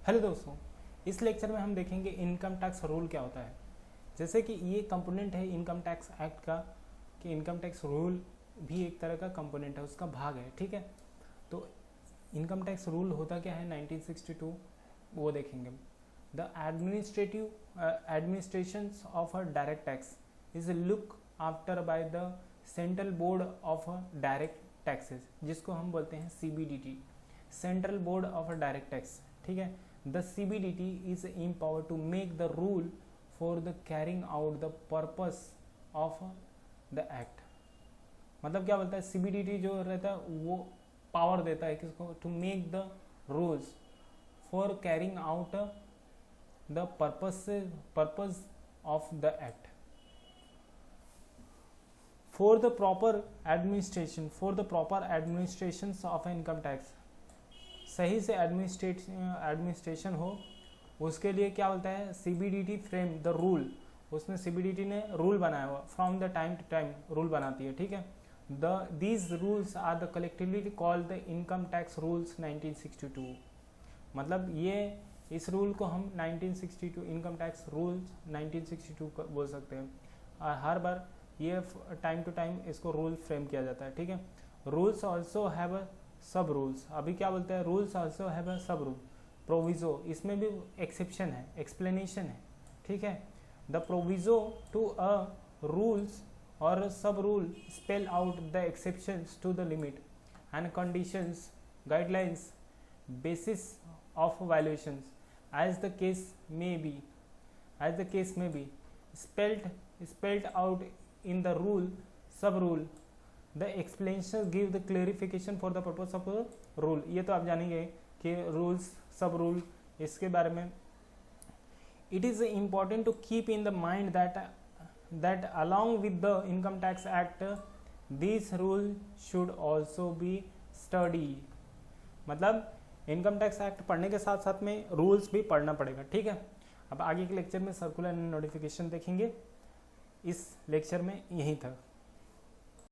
Hello दोस्तों, इस lecture में हम देखेंगे इनकम टैक्स रूल क्या होता है। जैसे कि ये कंपोनेंट है इनकम टैक्स एक्ट का, कि इनकम टैक्स रूल भी एक तरह का कंपोनेंट है, उसका भाग है। ठीक है, तो इनकम टैक्स रूल होता क्या है 1962 वो देखेंगे। The administration of a direct tax is look after by the central board of direct taxes, जिसको हम बोलते हैं CBDT, central board of direct tax. ठीक है, the CBDT is empowered to make the rule for the carrying out the purpose of the act। मतलब क्या बोलता है CBDT जो रहता है वो पावर देता है किसको, to make the rules for carrying out the purpose of the act for the proper administrations of income tax। सही से एडमिनिस्ट्रेशन हो उसके लिए क्या बोलता है CBDT फ्रेम द रूल, उसमें CBDT ने रूल बनाया हुआ, from the time to time rule बनाती है। ठीक है, these rules are the collectively called the income tax rules 1962। मतलब ये इस रूल को हम 1962 इनकम टैक्स रूल्स 1962 बोल सकते हैं। हर बार ये टाइम टू टाइम इसको रूल फ्रेम किया जाता है। ठीक है, रूल्स ऑल्सो हैव अ सब रूल्स। अभी क्या बोलते हैं रूल्स ऑल्सो हैव अ सब रूल प्रोविजो, इसमें भी एक्सेप्शन है, एक्सप्लेनेशन है। ठीक है, the proviso to a rules और सब rule spell out the exceptions to the limit and conditions guidelines basis of valuations as the case में be spelled out in the rule sub rule। the explanations give the clarification for the purpose of rule। ये तो आप जानेंगे कि rules sub rule इसके बारे में। it is important to keep in the mind that along with the income tax act these rules should also be studied। मतलब income tax act पढ़ने के साथ साथ में रूल्स भी पढ़ना पड़ेगा। ठीक है, अब आगे के लेक्चर में सर्कुलर एंड नोटिफिकेशन देखेंगे। इस लेक्चर में यहीं तक।